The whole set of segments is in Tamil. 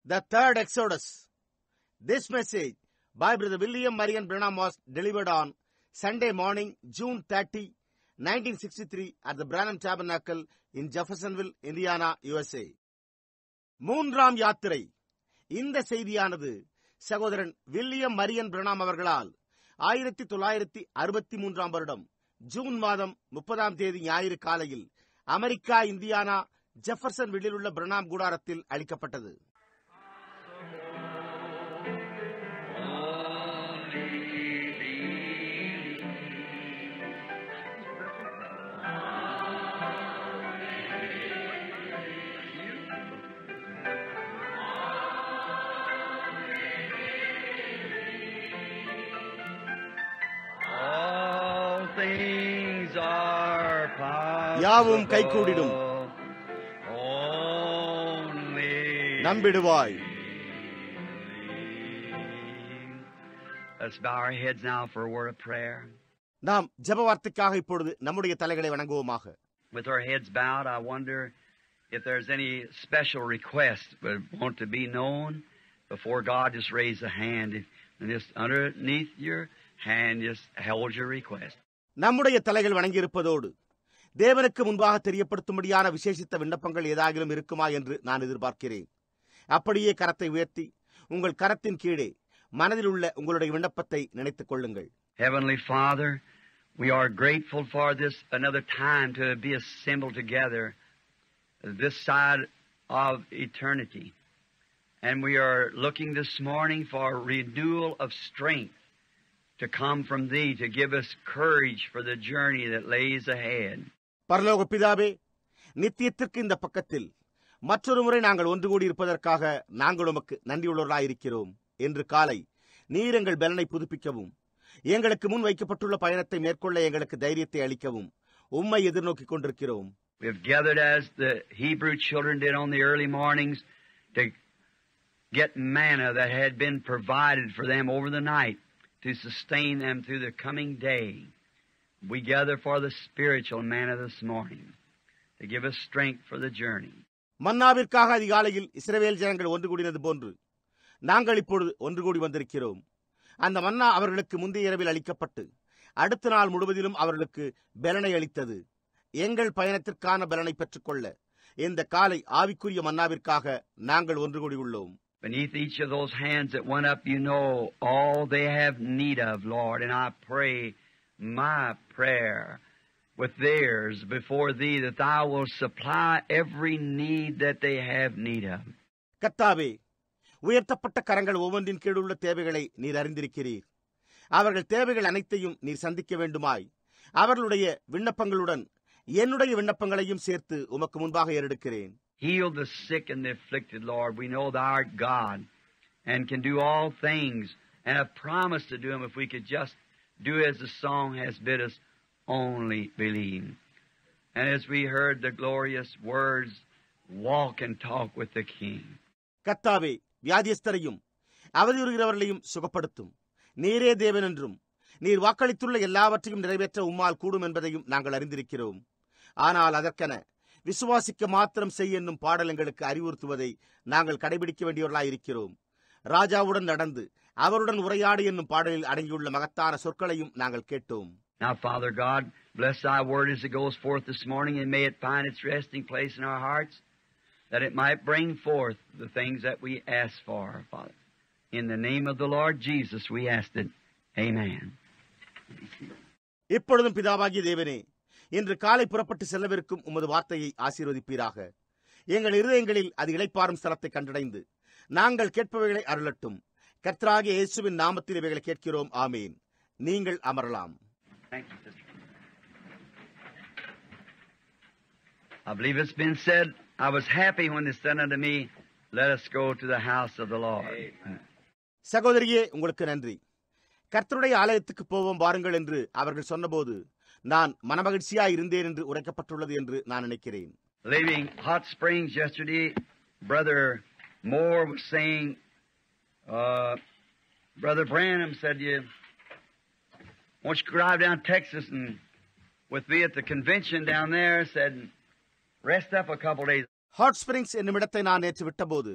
The Third Exodus. This message by Brother William Marion Branham was delivered on Sunday morning, June 30, 1963 at the Branham Tabernacle in Jeffersonville, Indiana, USA. மூன்றாம் யாத்திரை. இந்த செய்தியானது சகோதரன் வில்லியம் மரியன் பிரணாம் அவர்களால் 1963 வருடம் ஜூன் மாதம் 30 ஞாயிறு காலையில் அமெரிக்கா, இந்தியானா, ஜெஃபர்சன்வில்லில் உள்ள பிரணாம் கூடாரத்தில் அளிக்கப்பட்டது. யாவும் கைகூடிடும், நம்பிடுவாய். Let's bow our heads now for a word of prayer. நாம் ஜெப வார்த்தைக்காக இப்பொழுது நம்முடைய தலைகளை வணங்குவோமாக. With our heads bowed, I wonder if there's any special request that want to be known before God. Just raise a hand, and just underneath your hand, just hold your request. நம்முடைய தலைகள் வணங்கியிருப்பதோடு தேவனுக்கு முன்பாக தெரியப்படுத்தும்படியான விசேஷித்த விண்ணப்பங்கள் ஏதாகிலும் இருக்குமா என்று நான் எதிர்பார்க்கிறேன். அப்படியே கரத்தை உயர்த்தி உங்கள் கரத்தின் கீழே மனதில் உள்ள உங்களுடைய விண்ணப்பத்தை நினைத்துக் கொள்ளுங்கள். Heavenly Father, we are grateful for this another time to be assembled together this side of eternity. And we are looking this morning for renewal of strength to come from Thee, to give us courage for the journey that lays ahead. பரலோக பிதாவே, நித்தியத்திற்கு இந்த பக்கத்தில் மற்றொரு முறை நாங்கள் ஒன்று கூடி இருப்பதற்காக நாங்கள் உமக்கு நன்றியுள்ளவர்களாயிருக்கிறோம். என்று காலை நீர் எங்கள் பலனை புதுப்பிக்கவும், எங்களுக்கு முன் வைக்கப்பட்டுள்ள பயணத்தை மேற்கொள்ள எங்களுக்கு தைரியத்தை அளிக்கவும் உம்மை எதிர்நோக்கிக் கொண்டிருக்கிறோம். We have gathered as the Hebrew children did on the early mornings to get manna that had been provided for them over the night to sustain them through the coming day. We gather for the spiritual manna this morning to give us strength for the journey. மன்னாவிற்காக அதிகாலையில் இஸ்ரவேல் ஜனங்கள் ஒன்று கூடினது போன்று நாங்கள் இப்பொழுது ஒன்று கூடி வந்திருக்கிறோம். அந்த மன்னா அவர்களுக்கு முந்தைய இரவில் அளிக்கப்பட்டு அடுத்த நாள் முழுவதிலும் அவர்களுக்கு பலனை அளித்தது. எங்கள் பயணத்திற்கான பலனை பெற்றுக்கொள்ள இந்த காலை ஆவிக்குரிய மன்னாவிற்காக நாங்கள் ஒன்று கூடி உள்ளோம். Beneath each of those hands that went up, you know all they have need of, Lord. And I pray my prayer with theirs before Thee, that Thou will supply every need that they have need of. கர்த்தாவே, உயர்த்தப்பட்ட கரங்கள் ஒவ்வொன்றின் கீழுள்ள தேவைகளை நீர் அறிந்திருக்கிறீர். அவர்கள் தேவைகள் அனைத்தையும் நீர் சந்திக்க வேண்டுமாய் அவர்களுடைய விண்ணப்பங்களுடன் என்னுடைய விண்ணப்பங்களையும் சேர்த்து உமக்கு முன்பாக ஏறெடுக்கிறேன். Heal the sick and the afflicted, Lord. We know Thou art God and can do all things, and have promised to do them if we could just do as the song has bid us, only believe. And as we heard the glorious words, walk and talk with the King. கர்த்தாவே, வியாதியஸ்தரையும் அவதியுறுகிறவர்களையும் சுகப்படுத்தும். நீரே தேவன் என்றும் நீர் வாக்களித்துள்ள எல்லாவற்றையும் நிறைவேற்ற உம்மால் கூடும் என்பதையும் நாங்கள் அறிந்திருக்கிறோம். ஆனால் அதற்கென விசுவாசிக்க மாத்திரம் செய் என்னும் பாடல் எங்களுக்கு அறிவுறுத்துவதை நாங்கள் கடைபிடிக்க வேண்டியவர்களாயிருக்கிறோம். ராஜாவுடன் நடந்து அவருடன் உரையாடு என்னும் பாடலில் அடங்கியுள்ள மகத்தான சொற்களையும் நாங்கள் கேட்டோம். Now, Father God, bless Thy word as it goes forth this morning, and may it find its resting place in our hearts, that it might bring forth the things that we ask for, Father. In the name of the Lord Jesus, we ask it. Amen. இப்பொழுதும் பிதாவாகிய தேவனே, இன்று காலை புறப்பட்டு செல்லவிருக்கும் உமது வார்த்தையை ஆசீர்வதிப்பீராக. எங்கள் இருதயங்களில் அது இளைப்பாறும் ஸ்தலத்தை கண்டடைந்து நாங்கள் கேட்பவைகளை அருளட்டும். கர்த்தராகிய இயேசுவின் நாமத்தில் இவைகளை கேட்கிறோம். ஆமீன். நீங்கள் அமரலாம். Thank you, sister. I believe it's been said, I was happy when they said unto me, let us go to the house of the Lord. சகோதரியே, உங்களுக்கு நன்றி. கர்த்தருடைய ஆலயத்துக்கு போவோம் வாருங்கள் என்று அவர்கள் சொன்னபோது நான் மனமகிழ்ச்சியாய் இருந்தேன் என்று உரைக்கப்பட்டுள்ளது என்று நான் நினைக்கிறேன். Leaving Hot Springs yesterday, Brother Moore was saying, Brother Branham said, won't you drive down Texas and with me at the convention down there, said, rest up a couple days. Hot springs என்னும் இடத்தை நான் நேற்று விட்டபோது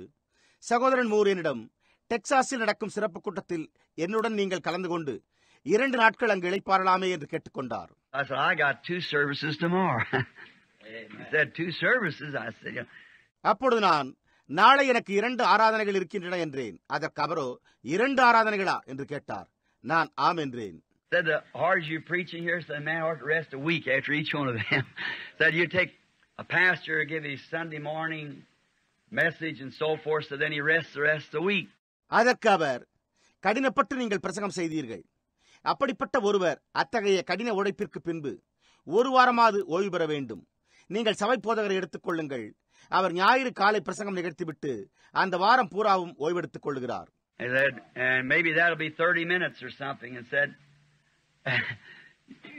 சகோதரன் மூர் என்னிடம், டெக்சாஸில் நடக்கும் சிறப்பு கூட்டத்தில் என்னுடன் நீங்கள் கலந்து கொண்டு 2 நாட்கள் அங்கு இளைப்பாறலாமே என்று கேட்டுக்கொண்டார். I said, I got 2 services tomorrow. He said, 2 services? I said, yeah. அப்பொழுது நான், நாளை எனக்கு 2 ஆராதனைகள் இருக்கின்றன என்றேன். அதற்கு அவரோ, 2 ஆராதனைகளா என்று கேட்டார். நான் ஆம் என்றேன். Said, the hard you preaching here, said, man, ought to rest a week after each one of them. Said, you take a pastor, give his Sunday morning message and so forth, so then he rests the rest of the week. அதற்கு அவர், கடினப்பட்டு நீங்கள் பிரசங்கம் செய்தீர்கள். அப்படிப்பட்ட ஒருவர் அத்தகைய கடின உழைப்பிற்கு பின்பு 1 வாரமாவது ஓய்வு பெற வேண்டும். நீங்கள் சபை போதகரை எடுத்துக் கொள்ளுங்கள். அவர் ஞாயிறு காலை பிரசங்கம் நிகழ்த்திவிட்டு அந்த வாரம் பூராவும் ஓய்வெடுத்துக் கொள்கிறார். And maybe that'll be 30 minutes or something. And said,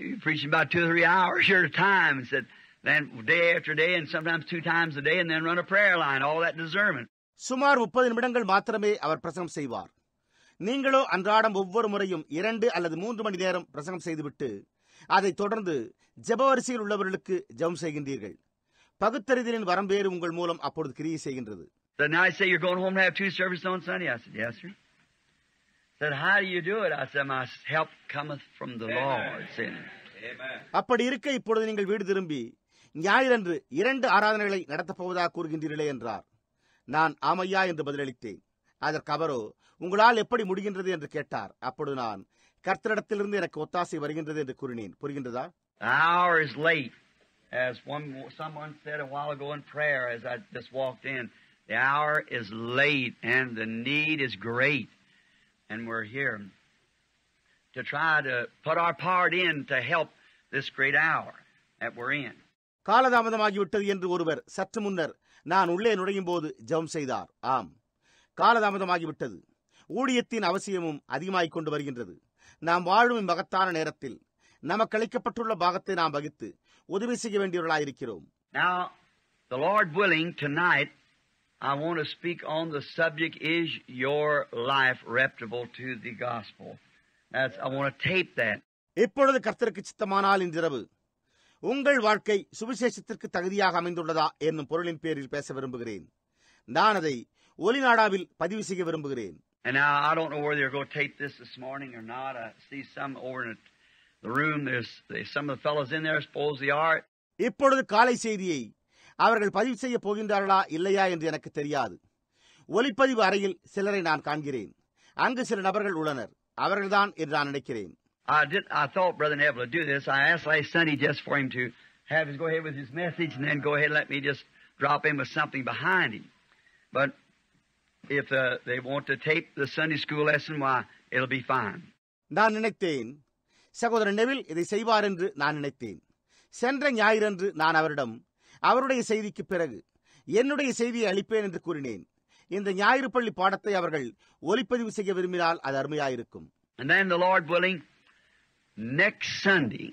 you're preaching about 2 or 3 hours at a time. And said, then day after day and sometimes 2 times a day and then run a prayer line, all that discernment. சுமார் 30 நிமிடங்கள் மாத்திரமே அவர் பிரசங்கம் செய்வார். நீங்களோ அன்றாடம் ஒவ்வொரு முறையும் 2 அல்லது 3 மணி நேரம் பிரசங்கம் செய்துவிட்டு அதை தொடர்ந்து ஜெப வரிசையில் உள்ளவர்களுக்கு ஜெபம் செய்கின்றீர்கள். பகுத்தறிதலின் வரம்பேறு உங்கள் மூலம் அப்பொழுது கிரியை செய்கின்றது. So now I say you're going home to have 2 services on Sunday. I said, yes, sir. Said, how do you do it? I said, my help cometh from the Lord. அப்படி இருக்க இப்பொழுது நீங்கள் வீடு திரும்பி ஞாயிறன்று 2 ஆராதனைகளை நடத்தப் போவதாக கூறுகின்றீர்களே என்றார். நான் ஆமையா என்று பதிலளித்தேன். அதற்கு அவரோ, உங்களால் எப்படி முடிகின்றது என்று கேட்டார். அப்பொழுது நான், கர்த்தரிடத்திலிருந்து எனக்கு ஒத்தாசை வருகின்றது என்று கூறினேன். புரிகின்றதா? The hour is late, as someone said a while ago in prayer as I just walked in. The hour is late and the need is great. And we're here to try to put our part in to help this great hour that we're in. காலதாமதமாகிவிட்டது என்று ஒருவர் சற்று முன்னர் நான் உள்ளே நுழையும் போது ஜெபம் செய்தார். ஆம், காலதாமதமாகிவிட்டது. ஊழியத்தின் அவசியமும் அதிகமாகிக் கொண்டு வருகின்றது. நாம் வாழும் மகத்தான நேரத்தில் நமக்கு அளிக்கப்பட்டுள்ள பாகத்தை நாம் வகித்து உதவி செய்ய வேண்டியவர்களாயிருக்கிறோம். Now, the Lord willing, tonight I want to speak on the subject, is your life reputable to the gospel? I want to tape that. இப்பொழுது கர்த்தருக்கு சித்தமானால் இன்றிரவு உங்கள் வாழ்க்கை சுவிசேஷத்திற்கு தகுதியாக அமைந்துள்ளதா என்னும் பொருளின் பேரில் பேச விரும்புகிறேன். நான் அதை ஒலிநாடாவில் பதிவு செய்ய விரும்புகிறேன். And now I don't know whether you're going to tape this morning or not. I see some over in the room. There's some of the fellows in there. I suppose they are. இப்பொழுது காலை செய்தியை அவர்கள் பதிவு செய்ய போகின்றார்களா இல்லையா என்று எனக்கு தெரியாது. ஒலிப்பதிவு அறையில் சிலரை நான் காண்கிறேன். அங்கு சில நபர்கள் உள்ளனர். அவர்கள்தான் என்று நான் நினைக்கிறேன். I thought Brother Neville would do this. I asked last Sunday just for him to go ahead with his message and then go ahead and let me just drop in with something behind him. But if they want to tape the Sunday school lesson, why, it'll be fine. நான் நினைத்தேன், சகோதரன் நெவில் இதை செய்வார் என்று நான் நினைத்தேன். சென்ற ஞாயிறன்று நான் அவரிடம் அவருடைய செய்திக்கு பிறகு என்னுடைய செய்தியை அளிப்பேன் என்று கூறினேன். இந்த ஞாயிறு பள்ளி பாடத்தை அவர்கள் ஒலிப்பதிவு செய்ய விரும்பினால் அது அருமையாயிருக்கும். And then the Lord willing, next Sunday,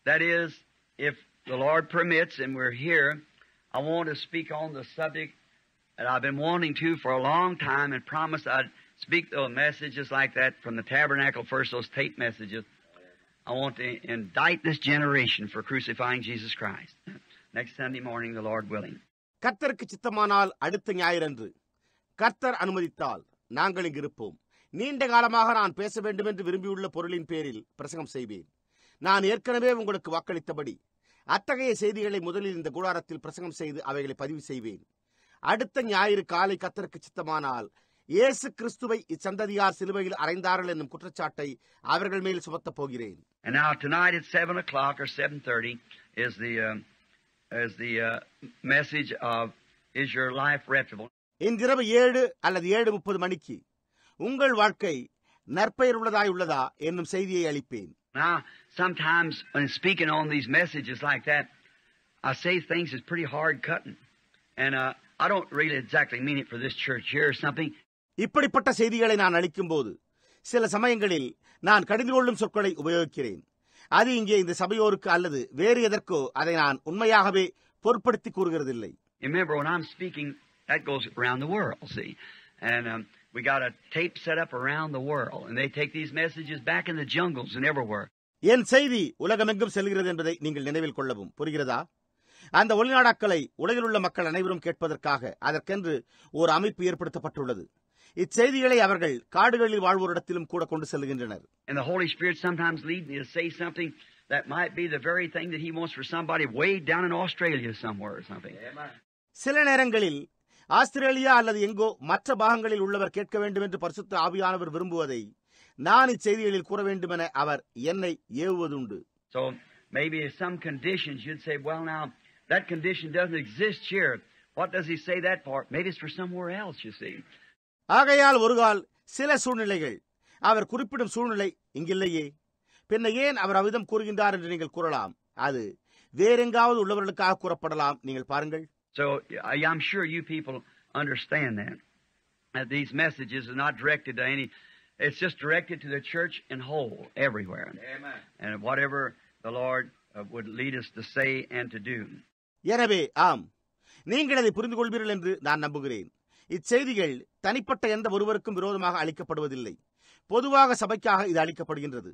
that is, if the Lord permits and we're here, I want to speak on the subject that I've been wanting to for a long time and promised I'd speak those messages like that from the tabernacle first, those tape messages. I want to indict this generation for crucifying Jesus Christ. Next Sunday morning, the Lord willing. கர்த்தருக்கு சித்தமானால் அடுத்த ஞாயிறன்று கர்த்தர் அனுமதித்தால் நாங்கள் இங்கிருப்போம். நீண்ட காலமாக நான் பேச வேண்டும் என்று விரும்பியுள்ள பொருளின் பேரில் பிரசங்கம் செய்வேன். நான் ஏற்கனவே உங்களுக்கு வாக்களித்தபடி அத்தகைய செய்திகளை முதலில் இந்த கூடாரத்தில் பிரசங்கம் செய்து அவைகளை பதிவு செய்வேன். அடுத்த ஞாயிறு காலை கர்த்தருக்கு சித்தமானால் இயேசு கிறிஸ்துவை இச்சந்ததியார் சிலுவையில் அறைந்தார்கள் என்னும் குற்றச்சாட்டை அவர்கள் மேல் சுமத்தப் போகிறேன். And now tonight at 7 o'clock or 7:30 is the message of, is your life reputable? இன்றிரவு 7 அல்லது 7:30 மணிக்கு உங்கள் வாழ்க்கை நற்பெயர் உள்ளதாய் உள்ளதா என்னும் செய்தியை அளிப்பேன். Now, sometimes when speaking on these messages like that, I say things that's pretty hard cutting. And I don't really exactly mean it for this church here or something. இப்படிப்பட்ட செய்திகளை நான் அளிக்கும் போது சில சமயங்களில் நான் கடிந்து கொள்ளும் சொற்களை உபயோகிக்கிறேன். அது இங்கே இந்த சபையோருக்கு அல்லது வேறு எதற்கோ அதை நான் உண்மையாகவே பொருட்படுத்தி கூறுகிறதில்லை. Remember, when I'm speaking, that goes around the world, see. And we got a tape set up around the world. And they take these messages back in the jungles and everywhere. என் செய்தி உலகமெங்கும் செல்கிறது என்பதை நீங்கள் நினைவில் கொள்ளவும். புரிகிறதா? அந்த ஒளிநாடாக்களை உலகில் உள்ள மக்கள் அனைவரும் கேட்பதற்காக அதற்கென்று ஒரு அமைப்பு ஏற்படுத்தப்பட்டுள்ளது. இச்செய்திகளை அவர்கள் காடுகளில் வாழ்வோரிடத்திலும் கூட கொண்டு செல்கின்றனர். And the Holy Spirit sometimes leads me to say something that might be the very thing that He wants for somebody way down in Australia somewhere or something. சில நேரங்களில் ஆஸ்திரேலியா அல்லது எங்கோ மற்ற பாகங்களில் உள்ளவர் கேட்க வேண்டும் என்று பரிசுத்த ஆவியானவர் விரும்புவதை நான் இச்செய்திகளில் கூற வேண்டும் என அவர் என்னை ஏவுவதுண்டு. So maybe some conditions you'd say, well, now that condition doesn't exist here. What does He say that for? Maybe it's for somewhere else, you see. ஆகையால் ஒருகால் சில சூழ்நிலைகள் அவர் குறிப்பிடும் சூழ்நிலை இங்கில்லையே, பின்ன ஏன் அவர் அவ்விதம் கூறுகின்றார் என்று நீங்கள் கூறலாம். அது வேறெங்காவது உள்ளவர்களுக்காக கூறப்படலாம். நீங்கள் பாருங்கள். So I'm sure you people understand that these messages are not directed to any. It's just directed to the church in whole, everywhere. Amen. And whatever the Lord would lead us to say and to do. எனவே ஆம், நீங்கள் அதை புரிந்து கொள்வீர்கள் என்று நான் நம்புகிறேன். இச்செய்திகள் தனிப்பட்ட எந்த ஒருவருக்கும் விரோதமாக அளிக்கப்படுவதில்லை. பொதுவாக சபைக்காக இது அளிக்கப்படுகின்றது.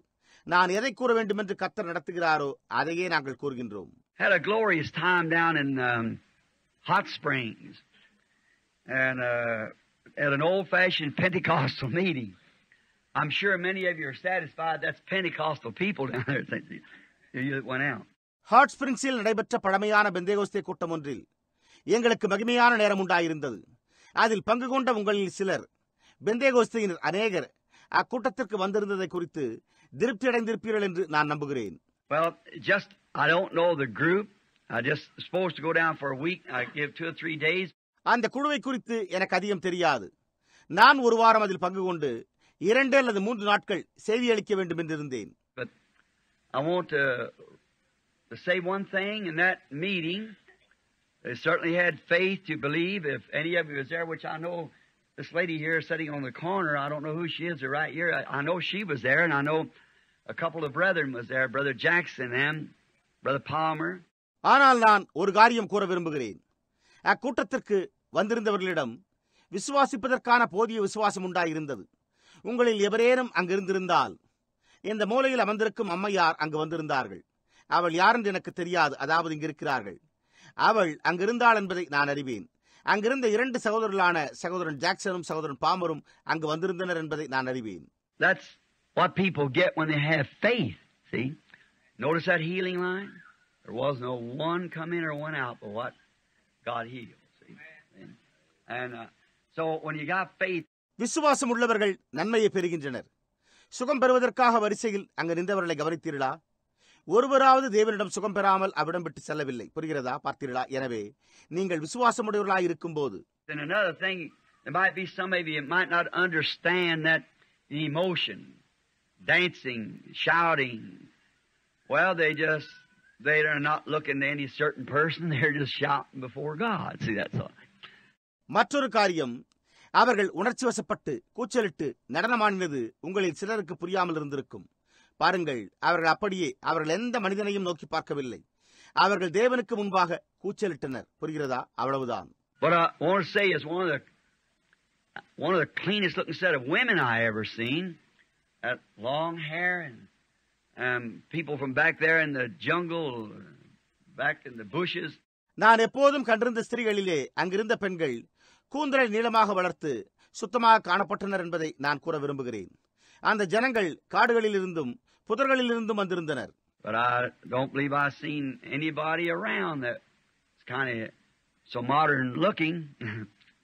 நான் எதை கூற வேண்டும் என்று கர்த்தர் நடத்துகிறாரோ அதையே நாங்கள் கூறுகின்றோம். Had a glorious time down in Hot Springs and at an old-fashioned Pentecostal meeting. I'm sure many of you are satisfied that's Pentecostal people down there that went out. Hot ஸ்பிரிங்ஸில் நடைபெற்ற பழமையான பெந்தேகோஸ்தே கூட்டம் ஒன்றில் எங்களுக்கு மகிமையான நேரம் உண்டாயிருந்தது. அதில் பங்கு கொண்ட உங்களில் சிலர், பெந்தேகோஸ்தையினர் அநேகர் அக்கூட்டத்திற்கு வந்திருந்ததை குறித்து திருப்தி அடைந்திருப்பீர்கள் என்று நான் நம்புகிறேன். Well, just I don't know the group. I just supposed to go down for a week. I give 2 or 3 days. அந்த குழுவை குறித்து எனக்கு அதிகம் தெரியாது. நான் ஒரு வாரம் அதில் பங்கு கொண்டு 2 அல்லது 3 நாட்கள் செய்தி அளிக்க வேண்டும் என்றிருந்தேன். But I want to say one thing in that meeting. They certainly had faith to believe. If any of you was there, which I know this lady here sitting on the corner, I don't know who she is right here. I know she was there, and I know a couple of brethren was there, Brother Jackson and Brother Palmer. ஆனால் நான் ஒரு காரியம் கூற விரும்புகிறேன். அக்கூட்டத்திற்கு வந்திருந்தவர்களிடம் விசுவாசிப்பதற்கான போதிய விசுவாசம் உண்டாயிருந்தது. உங்களில் எவரேனும் அங்கிருந்திருந்தால், இந்த மூலையில் அமர்ந்திருக்கும் அம்மையார் அங்கு வந்திருந்தார்கள். அவள் யாரென்று எனக்கு தெரியாது, அதாவது இங்கிருக்கிறார்கள். அவள் அங்கிருந்தாள் என்பதை நான் அறிவேன். அங்கிருந்த 2 சகோதரர்களான சகோதரன் ஜாக்சனும் சகோதரன் பாமரும் அங்கு வந்திருந்தனர் என்பதை நான் அறிவேன். That's what people get when they have faith. See? Notice that healing line? There was no one come in or one out, but what? God healed. See? And so when you got faith, விசுவாசம் உள்ளவர்கள் நன்மையை பெறுகின்றனர். சுகம் பெறுவதற்காக வரிசையில் அங்கு நின்றவர்களை கவனித்தீர்களா? ஒருவராவது தேவனிடம் சுகம் பெறாமல் அவ்விடம் விட்டு செல்லவில்லை. புரிகிறதா? பார்த்தீர்களா? எனவே நீங்கள் விசுவாசமுடையவர்களாக இருக்கும் போது, and another thing, there might be some of you might not understand that emotion, dancing, shouting. Well, they are not looking to any certain person. They're just shouting before God. See, that's all. மற்றொரு காரியம், அவர்கள் உணர்ச்சி வசப்பட்டு கூச்சலிட்டு நடனமாடினது உங்களில் சிலருக்கு புரியாமல் இருந்திருக்கும். பாருங்கள், அவர்கள் எந்த மனிதனையும் நோக்கி பார்க்கவில்லை. அவர்கள் தேவனுக்கு முன்பாக கூச்சலிட்டனர். புரிகிறதா? அவ்வளவுதான். What I want to say is one of the cleanest looking set of women I ever seen. That long hair and people from back there in the jungle, back in the bushes. நான் எப்போதும் கண்டிருந்த ஸ்திரீகளிலே அங்கிருந்த பெண்கள் கூந்தலை நீளமாக வளர்த்து சுத்தமாக காணப்பட்டனர் என்பதை நான் கூற விரும்புகிறேன். அந்த ஜனங்கள் காடுகளில் இருந்தும் புதர்களில் இருந்தும் வந்திருந்தனர். But I don't believe I've seen anybody around that's kind of so modern looking.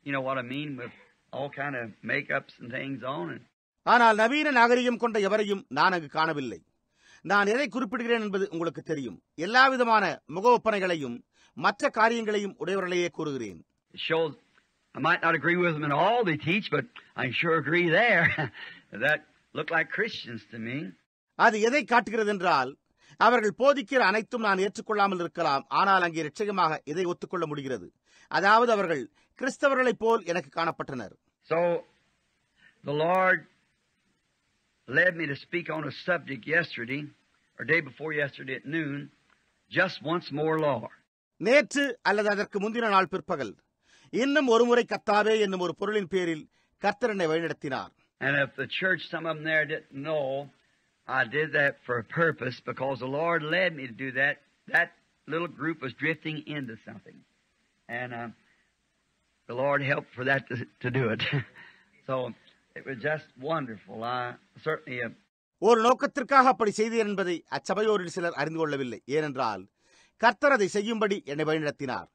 You know what I mean, with all kind of makeups and things on. ஆனால் நவீன நாகரிகம் கொண்ட எவரையும் நான் அங்கு காணவில்லை. நான் எதை குறிப்பிடுகிறேன் என்பது உங்களுக்கு தெரியும். எல்லா விதமான முக ஒப்பனைகளையும் மற்ற காரியங்களையும் உடையவர்களையே கூறுகிறேன். It shows I might not agree with them in all they teach, but I sure agree there. That look like Christians to me. அது எதை காட்டுகிறது என்றால், அவர்கள் போதிக்கிற அனைத்தும் நான் ஏற்றுக்கொள்ளாமல் இருக்கலாம், ஆனால் அங்கே நிச்சயமாக இதை ஒத்துக்கொள்ள முடிகிறது. அதாவது அவர்கள் கிறிஸ்தவர்களைப் போல் எனக்கு காணப்பட்டனர். So the Lord led me to speak on a subject yesterday or day before yesterday at noon, just once more, Lord. நேற்று அல்லது அதற்கு முந்தின நாள் பிற்பகல், இன்னும் ஒரு முறை கர்த்தாவே என்னும் ஒரு பொருளின் பேரில் கர்த்தர் என்னை வழிநடத்தினார். And if the church, some of them there didn't know, I did that for a purpose, because the Lord led me to do that. That little group was drifting into something. And the Lord helped for that to do it. So it was just wonderful. Certainly ஒரு நோக்கத்திற்காக அப்படி செய்தேன் என்பதை அச்சபையோரில் சிலர் அறிந்து கொள்ளவில்லை. ஏனென்றால் கர்த்தர் அதை செய்யும்படி என்னை வழிநடத்தினார்.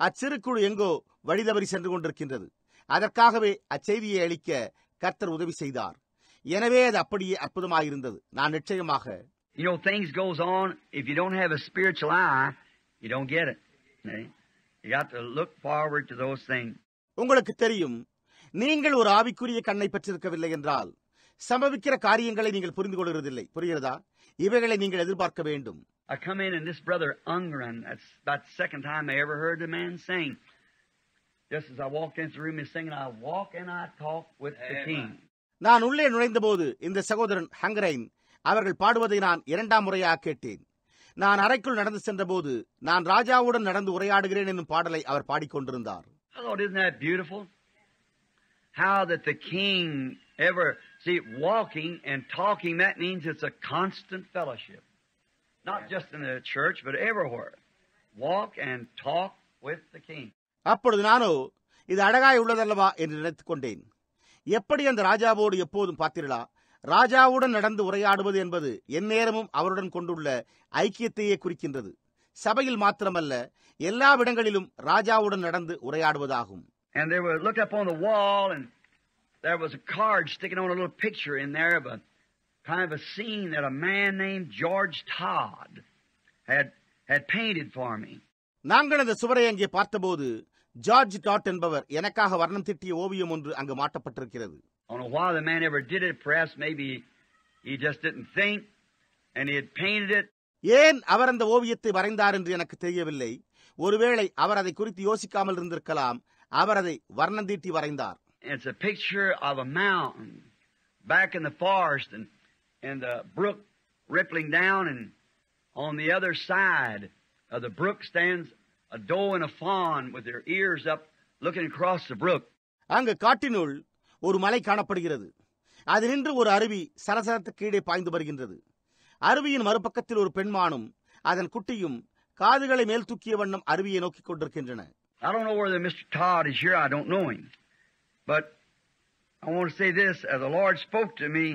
அச்சிறு குழு எங்கோ வழிதவறி சென்று கொண்டிருக்கின்றது. அதற்காகவே அச்செய்தியை அளிக்க கர்த்தர் உதவி செய்தார். எனவே அது அப்படியே அற்புதமாயிருந்தது. நான் நிச்சயமாக things goes on. If you don't have a spiritual eye, you don't get it. You got to look forward to those things. உங்களுக்கு தெரியும், நீங்கள் ஒரு ஆவிக்குரிய கண்ணை பெற்றிருக்கவில்லை என்றால் சம்பவிக்கிற காரியங்களை நீங்கள் புரிந்து கொள்கிறதில்லை. புரிகிறதா? இவைகளை நீங்கள் எதிர்பார்க்க வேண்டும். I come in and this brother Ungren, that's about the second time I ever heard the man sing. Just as I walked into the room, he's singing, I walk and I talk with the King. நான் உள்ளே நுழைந்தபோது இந்த சகோதரன் ஹங்கரைன் அவர்கள் பாடுவதை நான் இரண்டாம் முறையாக கேட்டேன். நான் அறைக்குள் நடந்து சென்றபோது நான் ராஜாவுடன் நடந்து உரையாடுகிறேன் என்னும் பாடலை அவர் பாடிக்கொண்டிருந்தார். Oh, isn't that beautiful? How that the King ever, see, walking and talking, that means it's a constant fellowship. Not just in the church, but everywhere. Walk and talk with the King. அப்பொழுது நானோ இது அழகாய் உள்ளதல்லவா என்று நினைத்துக் கொண்டேன். எப்படி அந்த ராஜாவோடு எப்போதும் பார்த்தீர்களா? ராஜாவுடன் நடந்து உரையாடுவது என்பது எந்நேரமும் அவருடன் கொண்டுள்ள ஐக்கியத்தையே குறிக்கின்றது. சபையில் மாத்திரமல்ல, எல்லா இடங்களிலும் ராஜாவுடன் நடந்து உரையாடுவதாகும். And they were looked up on the wall, and there was a card sticking on a little picture in there of a kind of a scene that a man named George Todd had painted for me. நாங்கள் அந்த சுவரை அங்கே பார்த்தபோது ஜார்ஜ் டாட் என்பவர் எனக்காக வர்ணம் தீட்டிய ஓவியம் ஒன்று அங்கு மாட்டப்பட்டிருக்கிறது. I don't know why the man ever did it. Perhaps maybe he just didn't think and he had painted it. ஏன் அவர் அந்த ஓவியத்தை வரைந்தார் என்று எனக்கு தெரியவில்லை. ஒருவேளை அவர் அதை குறித்து யோசிக்காமல் இருந்திருக்கலாம். அவர் அதை வர்ணம் தீட்டி வரைந்தார். It's a picture of a mountain back in the forest and the brook rippling down, and on the other side of the brook stands a doe and a fawn with their ears up looking across the brook. அங்கு காட்டினுள் ஒரு மலை காணப்படுகிறது. அது நின்று ஒரு அருவி சரசரத்து கீழே பாய்ந்து வருகின்றது. அருவியின் மறுபக்கத்தில் ஒரு பெண்மானும் அதன் குட்டியும் காதுகளை மேல் தூக்கிய வண்ணம் அருவியை நோக்கிக் கொண்டிருக்கின்றன. I don't know whether Mr. Todd is here. I don't know him. But I want to say this. The Lord spoke to me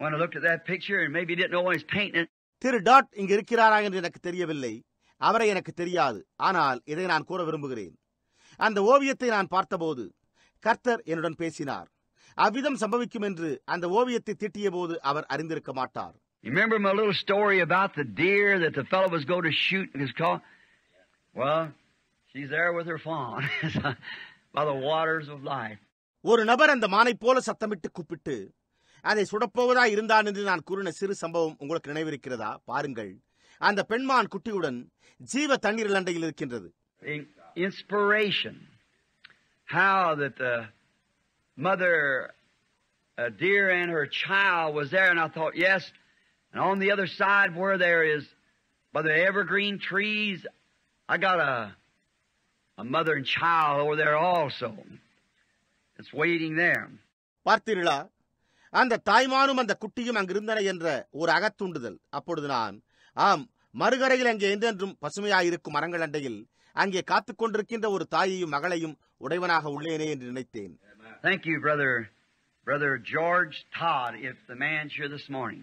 when I looked at that picture, and maybe he didn't know when he's painting it. Thiru dot இங்கு இருக்கிறாரா என்று எனக்கு தெரியவில்லை. அவரை எனக்கு தெரியாது. ஆனால் இதை நான் கூற விரும்புகிறேன். அந்த ஓவியத்தை நான் பார்த்தபோது கர்த்தர் என்னுடன் பேசினார். அவ்விதம் சம்பவிக்கும் என்று அந்த ஓவியத்தை தீட்டிய போது அவர் அறிந்திருக்க மாட்டார். You remember my little story about the deer that the fellow was going to shoot in his car? Well, she's there with her fawn by the waters of life. ஒரு நபர் அந்த மானை போல சத்தமிட்டு கூப்பிட்டு அதை சுடப்போவதா இருந்தான் என்று நான் கூறின சிறு சம்பவம் உங்களுக்கு நினைவிருக்கிறதா? பாருங்கள், அந்த பெண்மான் குட்டியுடன் ஜீவ தண்ணீர் அண்டையில் இருக்கின்றது. Inspiration. How that the mother deer and her child was there, and I thought, yes, and on the other side where there is by the evergreen trees, I got a mother and child over there also. It's waiting there. பார்த்தீர்களா? அந்த தாய்மானும் அந்த குட்டியும் அங்கிருந்தன என்ற ஒரு அகத்துண்டுதல். அப்பொழுது நான், ஆம், மறுகரையில் அங்கே என்றென்றும் பசுமையாயிருக்கும் மரங்கள் அண்டையில் அங்கே காத்துக் கொண்டிருக்கின்ற ஒரு தாயையும் மகளையும் உடையவனாக உள்ளேனே என்று நினைத்தேன். Thank you, brother George Todd, if the man's here this morning.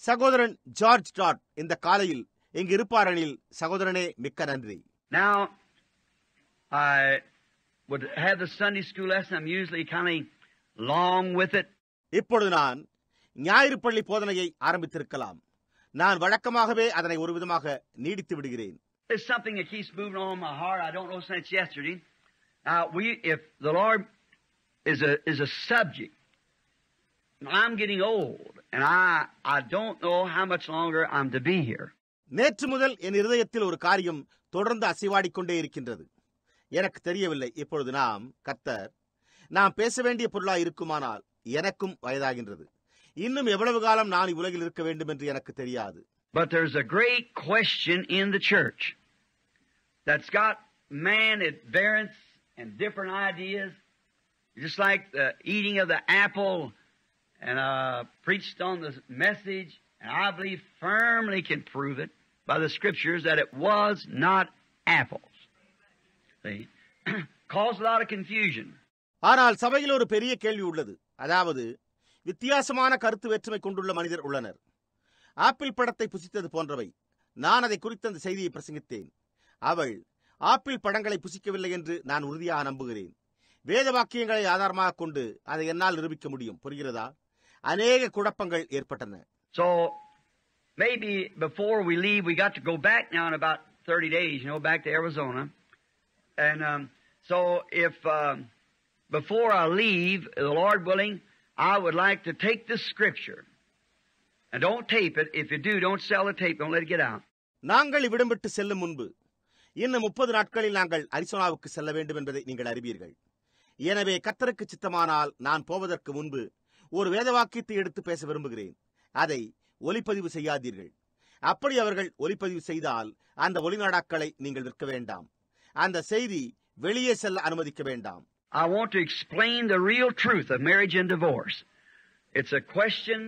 சகோதரன் ஜார்ஜ் டாட் இந்த காலையில் இங்கு இருப்பாரெனில் சகோதரனே மிக்க நன்றி. Now, I would have the Sunday school lesson. I'm usually kind of long with it. இப்பொழுது நான் ஞாயிறு பள்ளி போதனையை ஆரம்பித்திருக்கலாம். நான் வழக்கமாகவே அதனை ஒரு விதமாக நீடித்து விடுகிறேன். There's something that keeps moving on my heart. I don't know since yesterday. If the Lord is a subject, I'm getting old, and I don't know how much longer I'm to be here. நேற்று முதல் என் இருதயத்தில் ஒரு காரியம் தொடர்ந்து அசைவாடிக்கொண்டே இருக்கின்றது. எனக்கு தெரியவில்லை இப்பொழுது கர்த்தர் நாம் பேச வேண்டிய பொருளாய் இருக்குமானால் எனக்கும் வயதாகின்றது. இன்னும் எவ்வளவு காலம் நான் இவ்வுலகில் இருக்க வேண்டும் என்று எனக்கு தெரியாது. But there's a great question in the church that's got man at variance and different ideas, just like the eating of the apple, and preached on the message, and I believe firmly can prove it. by the Scriptures that it was not apples. See? Caused a lot of confusion. ஆனால் சபையில் ஒரு பெரிய கேள்வி உள்ளது. அதாவது வித்தியாசமான கருத்து வேற்றுமை கொண்டுள்ள மனிதர் உள்ளனர். ஆப்பிள் பழத்தை புசித்தது போன்றவை. நான் அதை குறித்த அந்த செய்தியை பிரசங்கித்தேன். அவள் ஆப்பிள் பழங்களை புசிக்கவில்லை என்று நான் உறுதியாக நம்புகிறேன். வேத வாக்கியங்களை ஆதாரமாக கொண்டு அதை என்னால் நிரூபிக்க முடியும். புரிகிறதா? அநேக குழப்பங்கள் ஏற்பட்டன. So maybe before we leave, we got to go back now in about 30 days, back to Arizona. And so if before I leave, the Lord willing, I would like to take this scripture. And don't tape it. If you do, don't sell the tape. Don't let it get out. நாங்கள் இவ்விடம் விட்டு செல்லும் முன்பு இன்னும் 30 நாட்களில் நாங்கள் அரிசோனாவுக்கு செல்ல வேண்டும் என்பதை நீங்கள் அறிவீர்கள். எனவே கர்த்தருக்கு சித்தமானால் நான் போவதற்கு முன்பு ஒரு வேதவாக்கியத்தை எடுத்து பேச விரும்புகிறேன். அதை ஒலிப்பதிவு செய்யாதீர்கள். அப்படி அவர்கள் ஒலிப்பதிவு செய்தால் அந்த ஒலிநாடாக்களை நீங்கள் விற்க வேண்டாம். அந்த செய்தி வெளியே செல்ல அனுமதிக்க வேண்டாம். I want to explain the real truth of marriage and divorce. It's a question,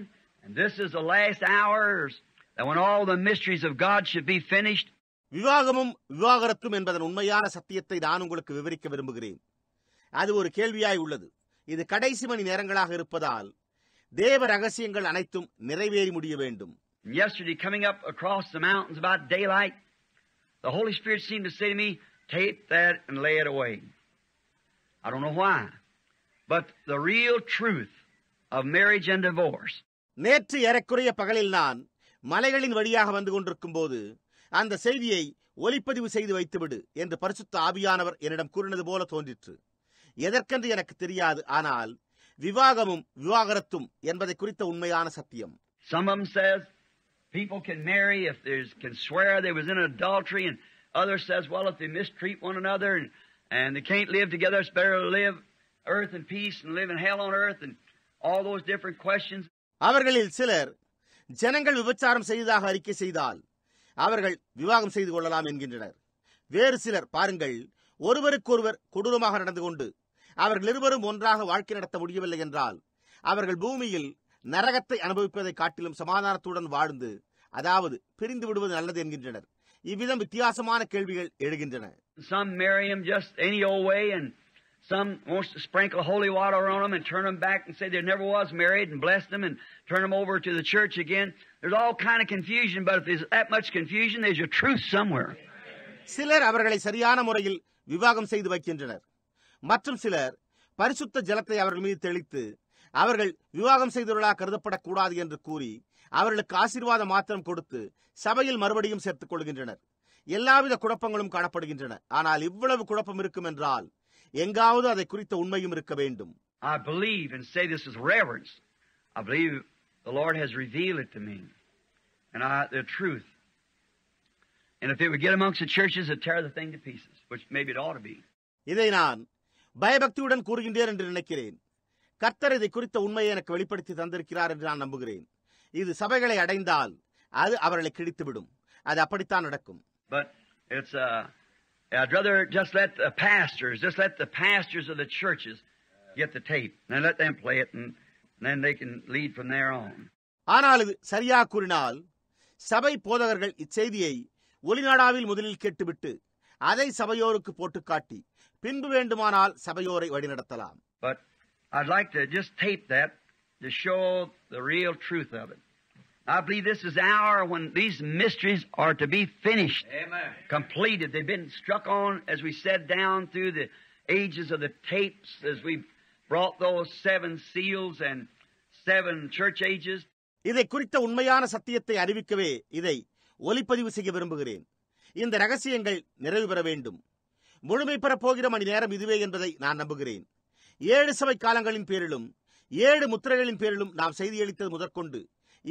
and this is the last hours that when all the mysteries of God should be finished. விவாகமும் விவாகரத்தும் என்பதன் உண்மையான சத்தியத்தை நான் உங்களுக்கு விவரிக்க விரும்புகிறேன். அது ஒரு கேள்வியாய் உள்ளது. இது கடைசி மணி நேரங்களாக இருப்பதால் தேவ ரகசியங்கள் அனைத்தும் நிறைவேறி முடிய வேண்டும். Yesterday, coming up across the mountains about daylight, the Holy Spirit seemed to say to me, tape that and lay it away. I don't know why, but the real truth of marriage and divorce. நேற்று ஏறக்குறைய பகலில் நான் மலைகளின் வழியாக வந்து கொண்டிருக்கும் போது அந்த செய்தியை ஒலிப்பதிவு செய்து வைத்துவிடு என்று பரிசுத்த ஆவியானவர் என்னிடம் கூறினது போல தோன்றிற்று. எதற்கென்று எனக்கு தெரியாது. ஆனால் விவாகமும் விவாகரத்தும் என்பதை குறித்த உண்மையான சத்தியம். Some of them says people can marry if they can swear they was in adultery, and others says, well, if they mistreat one another and they can't live together, it's better to live earth in peace and live in hell on earth, and all those different questions. அவர்களில் சிலர் ஜனங்கள் விபச்சாரம் செய்ததாக அறிக்கை செய்தால் அவர்கள் விவாகம் செய்து கொள்ளலாம் என்கின்றனர். வேறு சிலர் பாருங்கள், ஒருவருக்கொருவர் கொடூரமாக நடந்து கொண்டு அவர்கள் இருவரும் ஒன்றாக வாழ்க்கை நடத்த முடியவில்லை என்றால் அவர்கள் பூமியில் நரகத்தை அனுபவிப்பதை காட்டிலும் சமாதானத்துடன் வாழ்ந்து, அதாவது பிரிந்து விடுவது நல்லது என்கின்றனர். இவ்விதம் வித்தியாசமான கேள்விகள் எழுகின்றன. Some marry them just any old way, and some wants to sprinkle holy water on them and turn them back and say they never was married and bless them and turn them over to the church again. There's all kind of confusion, but if there's that much confusion, there's a truth somewhere. சிலர் அவர்களை சரியான முறையில் விவாகம் செய்து வைக்கின்றனர். மற்றும் சிலர் பரிசுத்த ஜலத்தை அவர்கள் மீது தெளித்து அவர்கள் விவாகம் செய்தவர்களாக கருதப்படக்கூடாது என்று கூறி அவர்களுக்கு ஆசீர்வாதம் மாத்திரம் கொடுத்து சபையில் மறுபடியும் சேர்த்துக் கொள்கின்றனர். எல்லாவித குழப்பங்களும் காணப்படுகின்றன. ஆனால் இவ்வளவு குழப்பம் இருக்கும் என்றால் எங்காவது அதை குறித்த உண்மையும் இருக்க வேண்டும். I believe and say this is reverence. I believe the Lord has revealed it to me, and the truth. And if it would get amongst the churches, it'd tear the thing to pieces, which maybe it ought to be. இதை நான் பயபக்தியுடன் கூறுகின்றேன் என்று நினைக்கிறேன். கர்த்தர் இதை குறித்த உண்மையை எனக்கு வெளிப்படுத்தி தந்திருக்கிறார் என்று நான் நம்புகிறேன். இது சபைகளை அடைந்தால் அது அவர்களை கிழித்துவிடும். அது அப்படித்தான் நடக்கும். But it's I'd rather just let the pastors of the churches get the tape and let them play it, and then they can lead from there on. ஆனால் இது சரியாக கூறினால் சபை போதகர்கள் இச்செய்தியை ஒலிநாடாவில் முதலில் கேட்டுவிட்டு அதை சபையோருக்கு போட்டு காட்டி பின்பு வேண்டுமானால் சபையோரை வழிநடத்தலாம். But I'd like to just tape that to show the real truth of it. I believe this is the hour when these mysteries are to be finished. Amen. Completed. They've been struck on, as we said, down through the ages of the tapes, as we brought those 7 seals and 7 church ages. இதை குறித்த உண்மையான சத்தியத்தை அறிவிக்கவே இதை ஒலிப்பதிவு செய்ய விரும்புகிறேன். இந்த ரகசியங்கள் நிறைவு பெற வேண்டும். முழுமை பெறப் போகிற மணி நேரம் இதுவே என்பதை நான் நம்புகிறேன். 7 சபை காலங்களின் பேரிலும் 7 முத்திரைகளின் பேரிலும் நாம் செய்தியளித்தது முதற்கொண்டு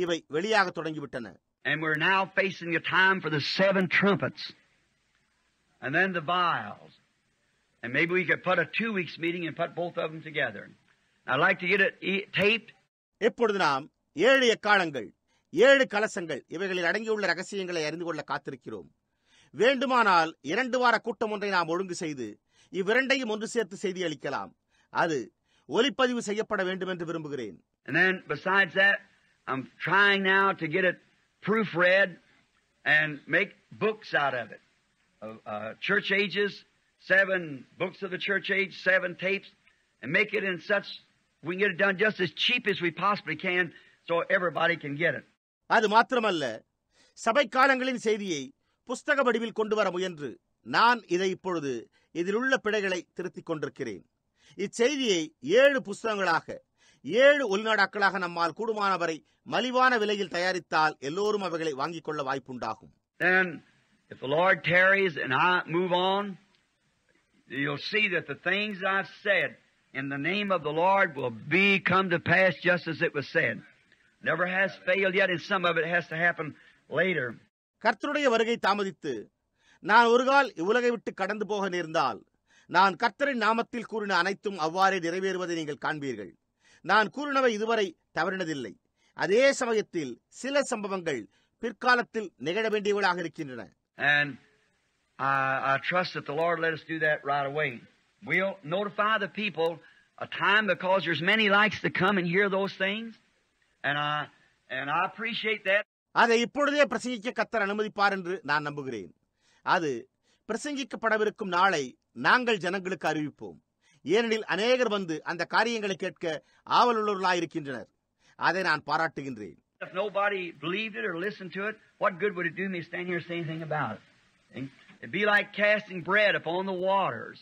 இவை வெளியாக தொடங்கிவிட்டன. And we're now facing a time for the 7 trumpets and then the vials. And maybe we could put a 2 weeks meeting and put both of them together. I'd like to get it taped. இப்பொழுது நாம் 7 எக்காளங்கள், 7 கலசங்கள் இவைகளில் அடங்கியுள்ள ரகசியங்களை அறிந்து கொள்ள காத்திருக்கிறோம். வேண்டுமானால் 2 வார கூட்டம் ஒன்றை நாம் ஒழுங்கு செய்து இவ்விரண்டையும் ஒன்று சேர்த்து செய்தி அளிக்கலாம். அது ஒலிப்பதிவு செய்யப்பட வேண்டும் என்று விரும்புகிறேன். And then besides that, I'm trying now to get it proofread and make books out of it. Church ages, 7 books of the church age, 7 tapes, and make it in such, we can get it done just as cheap as we possibly can so everybody can get it. அது மாத்திரமல்ல, சபை காலங்களின் செய்தியை புஸ்தக வடிவில் கொண்டு வர முயன்று நான் இதை இப்பொழுது இதிலுள்ள பிழைகளை திருத்திக் கொண்டிருக்கிறேன். இச்செய்தியை 7 புஸ்தகங்களாக 7 ஒலிநாடாக்களாக நம்மால் கூடுமானவரை மலிவான விலையில் தயாரித்தால் எல்லோரும் அவைகளை வாங்கிக் கொள்ள வாய்ப்புண்டாகும். Then, if the Lord tarries and I move on, you'll see that the things I've said in the name of the Lord will come to pass just as it was said. Never has failed yet, and some of it has to happen later. கர்த்தருடைய வருகை தாமதித்து நான் ஒருகால் இவ்வுலகை விட்டு கடந்து போக நேர்ந்தால் நான் கர்த்தரின் நாமத்தில் கூறின அனைத்தும் அவ்வாறே நிறைவேறுவதை நீங்கள் காண்பீர்கள். நான் கூறினவை இதுவரை தவறினதில்லை. அதே சமயத்தில் சில சம்பவங்கள் பிற்காலத்தில் நிகழ வேண்டியவர்களாக இருக்கின்றன. And I trust that the Lord let us do that right away. We'll notify the people a time because there's many likes to come and hear those things. And I appreciate that. அதை இப்பொழுதே பிரசங்கிக்க கர்த்தர் அனுமதிப்பார் என்று நான் நம்புகிறேன். அது பிரசங்கிக்கப்படவிருக்கும் நாளை நாங்கள் ஜனங்களுக்கு அறிவிப்போம். ஏனெனில் அநேகர் வந்து அந்த காரியங்களை கேட்க ஆவலுள்ளவர்களாயிருக்கின்றனர். அதை நான் பாராட்டுகின்றேன். If nobody believed it or listened to it, what good would it do me to stand here and say anything about it? It'd be like casting bread upon the waters.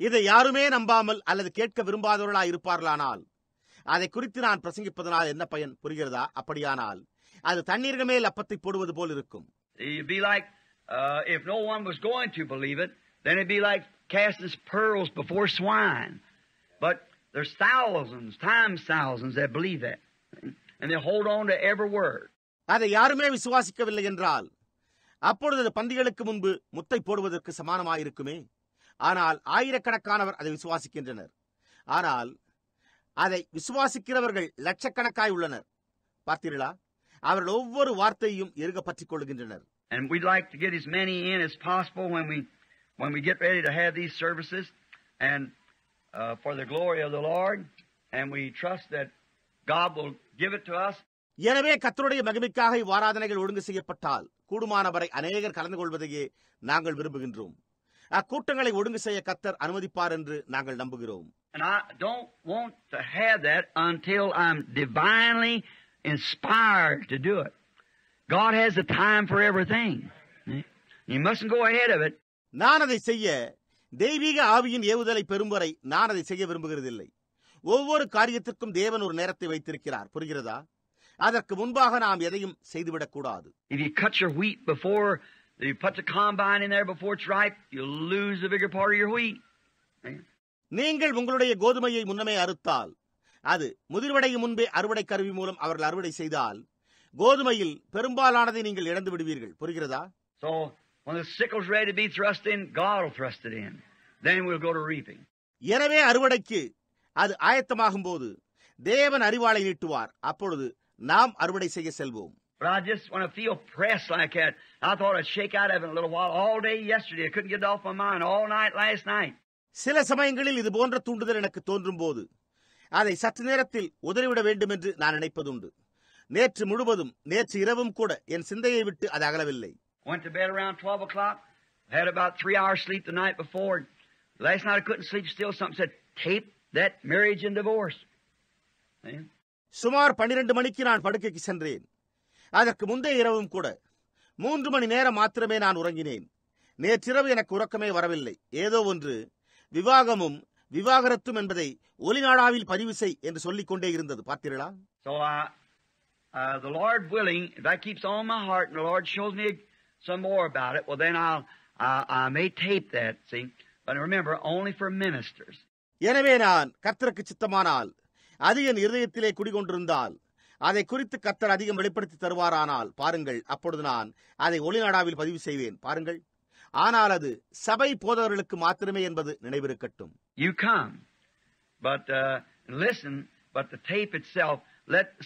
இதை யாருமே நம்பாமல் அல்லது கேட்க விரும்பாதவர்களாய் இருப்பார்களானால் அதை குறித்து நான் பிரசங்கிப்பதனால் என்ன பயன்? புரிகிறதா? அப்படியானால் அது தண்ணீர்கள் மேல் அப்பத்தை போடுவது போல் இருக்கும். It'd be like if no one was going to believe it, then it'd be like casting pearls before swine. But there's thousands, times thousands that believe that. And they hold on to every word. அதை யாருமே விசுவாசிக்கவில்லை என்றால் அப்பொழுது அது பந்திகளுக்கு முன்பு முத்தை போடுவதற்கு சமானமாயிருக்குமே. ஆனால் ஆயிரக்கணக்கானவர் அதை விசுவாசிக்கின்றனர். ஆனால் அதை விசுவாசிக்கிறவர்கள் லட்சக்கணக்காய் உள்ளனர். பார்த்தீர்களா? அவர்கள் ஒவ்வொரு வார்த்தையும் எருக பற்றிக் கொள்கின்றனர். And we'd like to get as many in as possible when we get ready to have these services, and for the glory of the Lord, and we trust that God will give it to us. எனவே கர்த்தருடைய மகிமைக்காக இவ்வாராதனைகள் ஒழுங்கு செய்யப்பட்டால் கூடுமானவரை அநேகர் கலந்து கொள்வதையே நாங்கள் விரும்புகின்றோம். அக்கூட்டங்களை ஒழுங்கு செய்ய கர்த்தர் அனுமதிப்பார் என்று நாங்கள் நம்புகிறோம். And I don't want to have that until I'm divinely inspired to do it. God has a time for everything. You mustn't go ahead of it. நான் அதை செய்ய தெய்வீக ஆவியின் ஏவுதலை பெறும் வரை நான் அதை செய்ய விரும்புகிறதில்லை. ஒவ்வொரு காரியத்திற்கும் தேவன் ஒரு நேரத்தை வைத்திருக்கிறார். புரிகிறதா? அதற்கு முன்பாக நாம் எதையும் செய்துவிடக் கூடாது. If you cut your wheat before you put the combine in there before it's ripe, you'll lose the bigger part of your wheat. நீங்கள் உங்களுடைய கோதுமையை முன்னமே அறுத்தால், அது முதிர்வடையும் முன்பே அறுவடை கருவி மூலம் அவர்கள் அறுவடை செய்தால் கோதுமையில் பெரும்பாலானதை நீங்கள் இழந்து விடுவீர்கள். புரிகிறதா? So when the sickle's ready to be thrust in, God will thrust it in. Then we'll go to reaping. எனவே அறுவடைக்கு அது ஆயத்தமாகும் போது தேவன் அரிவாளை நீட்டுவார். அப்பொழுது நாம் அறுவடை செய்ய செல்வோம். But I just want to feel pressed like that. I thought I'd shake out of it a little while. All day yesterday, I couldn't get it off my mind. All night last night. சில சமயங்களில் இது போன்ற தூண்டுதல் எனக்கு தோன்றும் போது அதை சற்று நேரத்தில் உதறிவிட வேண்டும் என்று நான் நினைப்பதுண்டு. நேற்று முழுவதும், நேற்று இரவும் கூட என் சிந்தையை விட்டு அது அகலவில்லை. Went to bed around 12 o'clock. Had about 3 hours sleep the night before. Last night I couldn't sleep still. Something said, tape that marriage and divorce. சுமார் 12 மணிக்கு நான் படுக்கைக்கு சென்றேன். அதற்கு முந்தைய இரவும் கூட 3 மணி நேரம் மாத்திரமே நான் உறங்கினேன். நேற்றிரவு எனக்கு உறக்கமே வரவில்லை. ஏதோ ஒன்று விவாகமும் விவாகரத்தும் என்பதை ஒலிநாடாவில் பதிவு செய் என்று சொல்லிக் கொண்டே இருந்தது. பார்த்தீர்களா? So the Lord willing, if that keeps on my heart and the Lord shows me some more about it, well then I may tape that, see. But remember, only for ministers. எனவே நான் கர்த்தருக்கு சித்தமானால், அது என் இருதயத்திலே குடிகொண்டிருந்தால், அதை குறித்து கர்த்தர் அதிகம் வெளிப்படுத்தி தருவாரானால் பாருங்கள், அப்பொழுது நான் அதை ஒலிநாடாவில் பதிவு செய்வேன். பாருங்கள். ஆனால் அது சபை போதவர்களுக்கு மாத்திரமே என்பது நினைவிருக்கட்டும். You come, but listen, but the tape itself,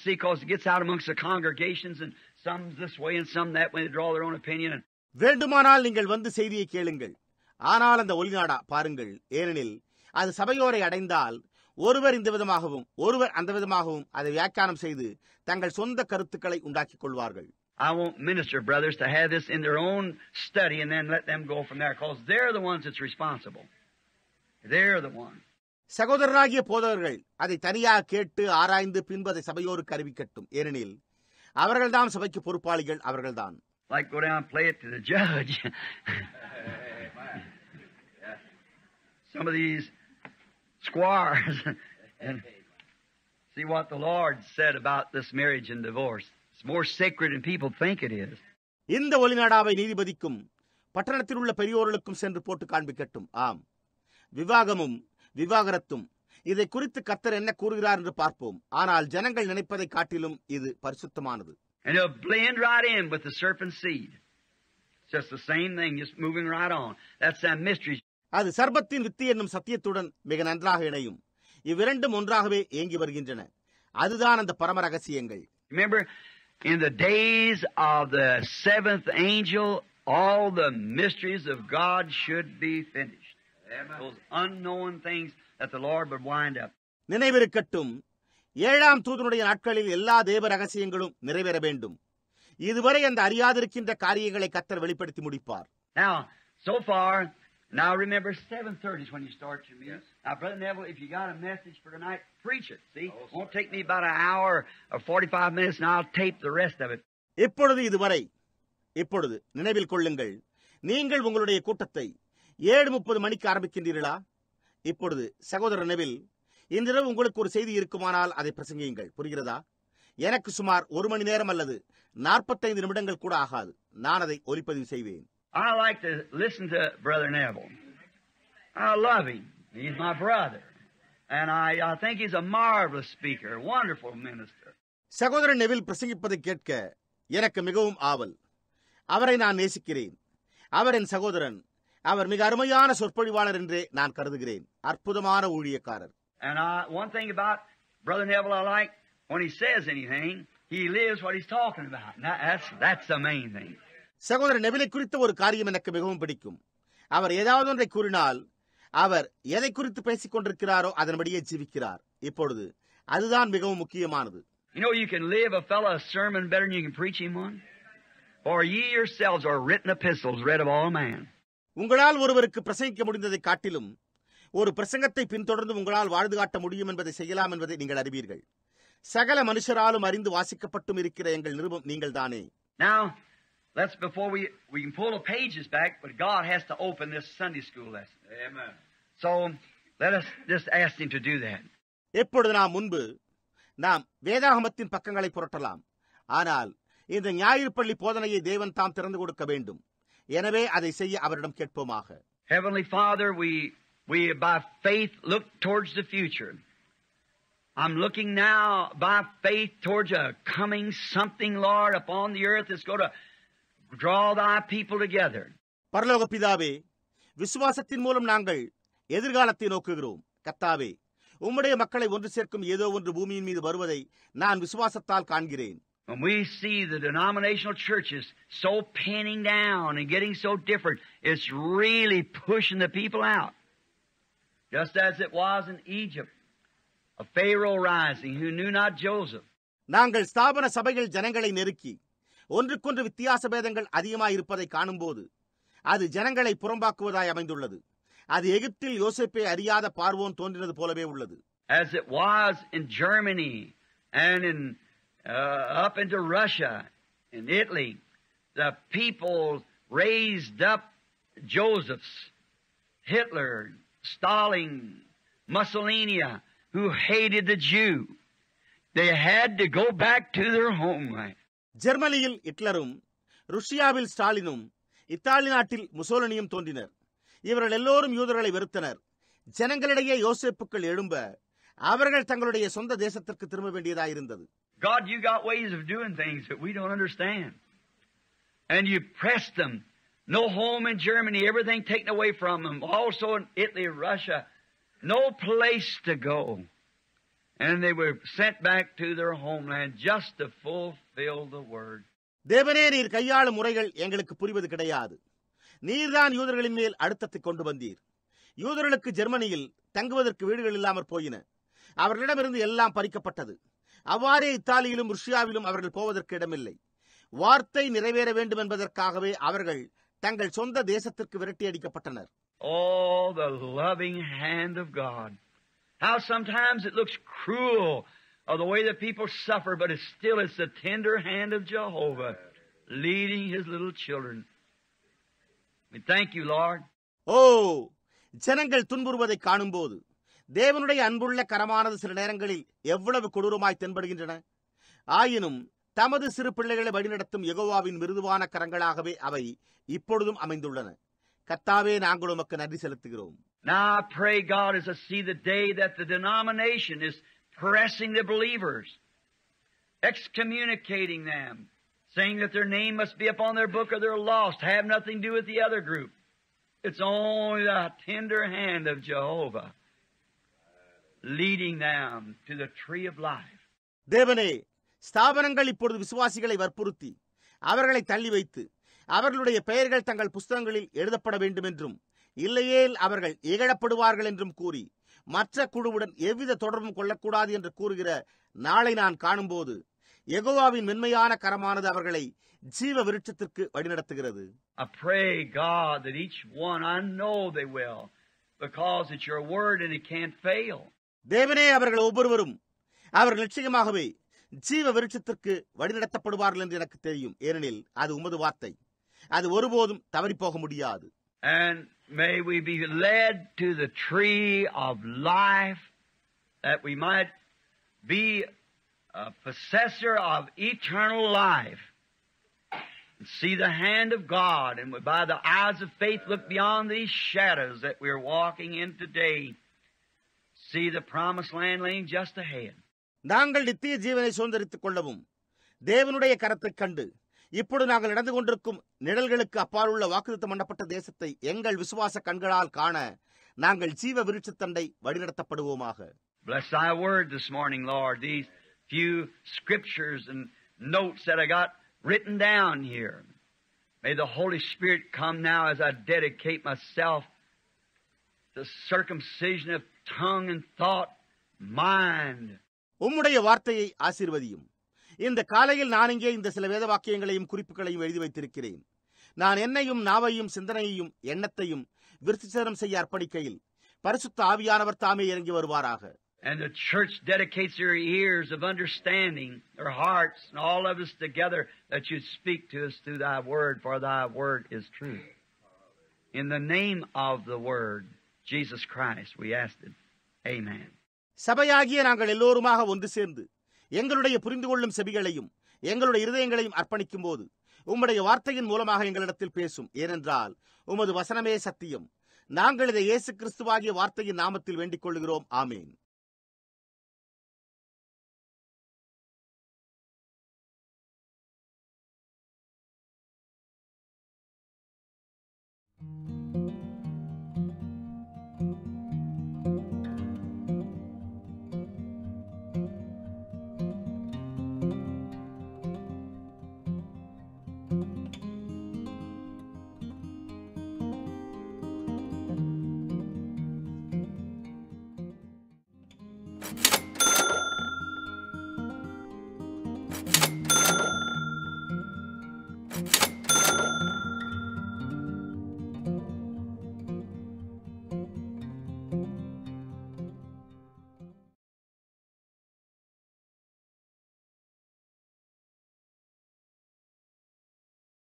see, because it gets out amongst the congregations and some's this way and some that way, they draw their own opinion. வேண்டுமானால் நீங்கள் வந்து செய்தியை கேளுங்கள். ஆனால் அந்த ஒலிநாடா பாருங்கள், ஏனெனில் அது சபையோரை அடைந்தால் ஒருவர் இந்த விதமாகவும் ஒருவர் அந்த விதமாகவும் அதை வியாக்கியானம் செய்து தங்கள் சொந்த கருத்துக்களை உண்டாக்கிக் கொள்வார்கள். I want minister brothers to have this in their own study and then let them go from there, because they're the ones that's responsible. They're the ones. சகோதரராகிய போதகர்கள் அதை தனியாக கேட்டு ஆராய்ந்து பின்பு அதை சபையோருக்கு அறிவிக்கட்டும். ஏனெனில் அவர்கள்தான் சபைக்கு பொறுப்பாளிகள். அவர்கள்தான். Like go down and play it to the judge. Some of these squires and see what the Lord said about this marriage and divorce. It's more sacred than people think it is. இந்த ஒளிநாடாவை நீதிபதிக்கும் பட்டணத்தில் உள்ள பெரியோர்களுக்கும் சென்று போட்டு காண்பிக்கட்டும். ஆம், விவாகமும் விவாகரத்தும் இதை குறித்து கர்த்தர் என்ன கூறுகிறார் என்று பார்ப்போம். ஆனால் ஜனங்கள் நினைப்பதை காட்டிலும் இது பரிசுத்தமானது. And it'll blend right in with the serpent seed. It's just the same thing, just moving right on. That's that mystery. அது சர்பத்தின் வித்து என்னும் சத்தியத்துடன் மிக நன்றாக இணையும். இவ்விரண்டும் ஒன்றாகவே இயங்கி வருகின்றன. அதுதான் அந்த பரம ரகசியங்கள். Remember, in the days of the seventh angel, all the mysteries of God should be finished. Those unknown things that the Lord would wind up. நினைவிருக்கட்டும், ஏழாம் தூதனுடைய நாட்களில் எல்லா தேவ ரகசியங்களும் நிறைவேற வேண்டும். இதுவரை அந்த அறியாதிருக்கின்ற காரியங்களை கர்த்தர் வெளிப்படுத்தி முடிப்பார். Now, so far, now remember 7:30 is when you start your meeting. Now, Brother Neville, if you got a message for tonight, preach it. See, it won't take me about an hour or 45 minutes, and I'll tape the rest of it. இப்பொழுது நினைவில் கொள்ளுங்கள், நீங்கள் உங்களுடைய கூட்டத்தை 7:30 மணிக்கு ஆரம்பிக்கின்றீர்களா? இப்பொழுது சகோதரர் நெவில், இன்றிரவு உங்களுக்கு ஒரு செய்தி இருக்குமானால் அதை பிரசங்கியுங்கள். புரிகிறதா? எனக்கு சுமார் 1 மணி நேரம் அல்லது 45 நிமிடங்கள் கூட ஆகாது. நான் அதை ஒலிப்பதிவு செய்வேன். I like to listen to Brother Neville. I love him. He's my brother. And I think he's a marvelous speaker, a wonderful minister. சகோதரன் நெவில் பிரசங்கிப்பதை கேட்க எனக்கு மிகவும் ஆவல். அவரை நான் நேசிக்கிறேன். அவர் என் சகோதரன். அவர் மிக அருமையான சொற்பொழிவாளர் என்றே நான் கருதுகிறேன். அற்புதமான ஊழியக்காரர். And one thing about Brother Neville I like, when he says anything, he lives what he's talking about. That's the main thing. சகோதரர் நெவிலை குறித்த ஒரு காரியம் எனக்கு மிகவும் பிடிக்கும். அவர் ஏதாவது ஒன்றை கூறினால் அவர் எதை குறித்து பேசிக் கொண்டிருக்கிறாரோ அதன்படியே ஜீவிக்கிறார். இப்பொழுது அதுதான் மிகவும் முக்கியமானது. You know, you can live a fellow a sermon better than you can preach him one. For ye yourselves are written epistles read of all man. உங்களால் ஒருவருக்கு பிரசங்கிக்க முடிந்ததை காட்டிலும் ஒரு பிரசங்கத்தை பின்தொடர்ந்து உங்களால் வாழ்ந்து காட்ட முடியும் என்பதை செய்யலாம் என்பதை நீங்கள் அறிவீர்கள். சகல மனுஷராலும் அறிந்து வாசிக்கப்பட்டும் இருக்கிற எங்கள் நிருபம் நீங்கள் தானே. Now, let's before we can pull the pages back, but God has to open this Sunday school lesson. Amen. So let us just ask him to do that. எப்பொழுது நாம் வேதாகமத்தின் பக்கங்களை புரட்டலாம். ஆனால் இந்த ஞாயிறு பள்ளி போதனையை தேவன் தாம் திறந்து கொடுக்க வேண்டும். எனவே அதை செய்ய அவரிடம் கேட்போமாக. Heavenly Father, we by faith look towards the future. I'm looking now by faith towards a coming something, Lord, upon the earth that's going to draw thy people together. பரலோக பிதாவே, விசுவாசத்தின் மூலம் நாங்கள் எதிர்காலத்தை நோக்குகிறோம். கர்த்தாவே, உம்முடைய மக்களை ஒன்று சேர்க்கும் ஏதோ ஒன்று பூமியின் மீது வருவதை நான் விசுவாசத்தால் காண்கிறேன். When we see the denominational churches so pinning down and getting so different, it's really pushing the people out. Just as it was in Egypt, a Pharaoh rising who knew not Joseph. நாங்கள் ஸ்தாபன சபைகள் ஜனங்களை நெருக்கி ஒன்றுக்கொன்று வித்தியாச பேதங்கள் அதிகமாக இருப்பதை காணும்போது அது ஜனங்களை புறம்பாக்குவதாய் அமைந்துள்ளது. அது எகிப்தில் யோசேப்பை அறியாத பார்வோன் தோன்றினது போலவே உள்ளது. As it was in Germany and in up into Russia and Italy, the people raised up Josephs, Hitler, Stalin, Mussolini, who hated the Jew. They had to go back to their homeland. ஜெர்மனியில் ஹிட்லரும், ருஷ்யாவில் ஸ்டாலினும், இத்தாலி நாட்டில் முசோலினியும் தோன்றினர். இவர்கள் எல்லோரும் யூதர்களை வெறுத்தனர். ஜனங்களிடையே யோசேப்புக்கள் எழும்ப அவர்கள் தங்களுடைய சொந்த தேசத்திற்கு திரும்ப வேண்டியதாயிருந்தது. God, you got ways of doing things that we don't understand. And you pressed them. No home in Germany, everything taken away from them. Also in Italy, Russia, no place to go. And they were sent back to their homeland just to fulfill the word. தேவனே, நீர் கையாளும் முறைகள் எங்களுக்கு புரிவது கிடையாது. நீர்தான் யூதர்களின் மேல் அழுத்தத்தை கொண்டு வந்தீர். யூதர்களுக்கு ஜெர்மனியில் தங்குவதற்கு வீடுகள் இல்லாமற் போயின. அவர்களிடமிருந்து எல்லாம் பறிக்கப்பட்டது. அவ்வாறே இத்தாலியிலும் ருஷ்யாவிலும் அவர்கள் போவதற்கு இடமில்லை. வார்த்தை நிறைவேற வேண்டும் என்பதற்காகவே அவர்கள் தங்கள் சொந்த தேசத்திற்கு விரட்டி அடிக்கப்பட்டனர். Oh, the loving hand of God. How sometimes it looks cruel of the way that people suffer, but it's the tender hand of Jehovah leading His little children. We thank you, Lord. ஜனங்கள் துன்புறுவதை காணும்போது தேவனுடைய அன்புள்ள கரமானது சில நேரங்களில் எவ்வளவு கொடூரமாய் தென்படுகின்றன. ஆயினும் தமது சிறு பிள்ளைகளை வழிநடத்தும் யெகோவாவின் மிருதுவான கரங்களாகவே அவை இப்பொழுதும் அமைந்துள்ளன. கர்த்தாவே, நாங்கள் உமக்கு நன்றி செலுத்துகிறோம். Now I pray, God, as I see the day that the denomination is pressing the believers, excommunicating them, saying that their name must be upon their book or they're lost, have nothing to do with the other group. It's only the tender hand of Jehovah leading them to the tree of life. தேவனே, ஸ்தாபனங்கள் இப்பொழுது விசுவாசிகளை வற்புறுத்தி அவர்களை தள்ளி வைத்து அவர்களுடைய பெயர்கள் தங்கள் புஸ்தகங்களில் எழுதப்பட வேண்டும் என்றும் இல்லையேல் அவர்கள் இகழப்படுவார்கள் என்றும் கூறி மற்ற குழுவுடன் எவ்வித தொடர்பும் கொள்ளக்கூடாது என்று கூறுகிற நாளை நான் காணும்போது யெகோவாவின் மென்மையான கரமானது அவர்களை ஜீவ விருட்சத்திற்கு வழிநடத்துகிறது. I pray, God, that each one, I know they will, because it's your word and it can't fail. தேவனே, அவர்கள் ஒவ்வொருவரும் அவர்கள் நிச்சயமாகவே ஜீவ விருட்சத்திற்கு வழிநடத்தப்படுவார்கள் என்று எனக்கு தெரியும். ஏனெனில் அது உமது வார்த்தை, அது ஒருபோதும் தவறி போக முடியாது. And may we be led to the tree of life, that we might be a possessor of eternal life, and see the hand of God, and by the eyes of faith look beyond these shadows that we're walking in today, see the promised land laying just ahead. நாங்கள் நித்திய ஜீவனை சுதந்தரித்துக் கொள்ளவும் தேவனுடைய கரத்தைக் கண்டு இப்பொழுது நாங்கள் நடந்து கொண்டிருக்கும் நிழல்களுக்கு அப்பால் உள்ள வாக்குத்தத்தம் பண்ணப்பட்ட தேசத்தை எங்கள் விசுவாச கண்களால் காண நாங்கள் ஜீவ விருட்சத்தண்டை வழிநடத்தப்படுவோமாக. Bless thy word this morning, Lord. These few scriptures and notes that I got written down here. May the Holy Spirit come now as I dedicate myself to circumcision of tongue and thought, mind. உம்முடைய வார்த்தையை ஆசீர்வதியும். இந்த காலையில் நான் இங்கே இந்த சில வேத வாக்கியங்களையும் குறிப்புகளையும் எழுதி வைத்திருக்கிறேன். நான் என்னையும் நாவையும் சிந்தனையையும் எண்ணத்தையும் விருத்திசேதனம் செய்ய அர்ப்பணிக்கையில் பரிசுத்த ஆவியானவர் தாமே இறங்கி வருவாராக. And the church dedicates their ears of understanding, their hearts, and all of us together, that you speak to us through thy word, for thy word is truth. In the name of the word, Jesus Christ, we ask it. Amen. சபையாகிய நாங்கள் எல்லோருமாக ஒன்று சேர்ந்து எங்களுடைய புரிந்து கொள்ளும் செவிகளையும் எங்களுடைய இருதயங்களையும் அர்ப்பணிக்கும் போது உம்முடைய வார்த்தையின் மூலமாக எங்களிடத்தில் பேசும். ஏனென்றால் உமது வசனமே சத்தியம். நாங்கள் இதை இயேசு கிறிஸ்துவாகிய வார்த்தையின் நாமத்தில் வேண்டிக் கொள்கிறோம். ஆமேன்.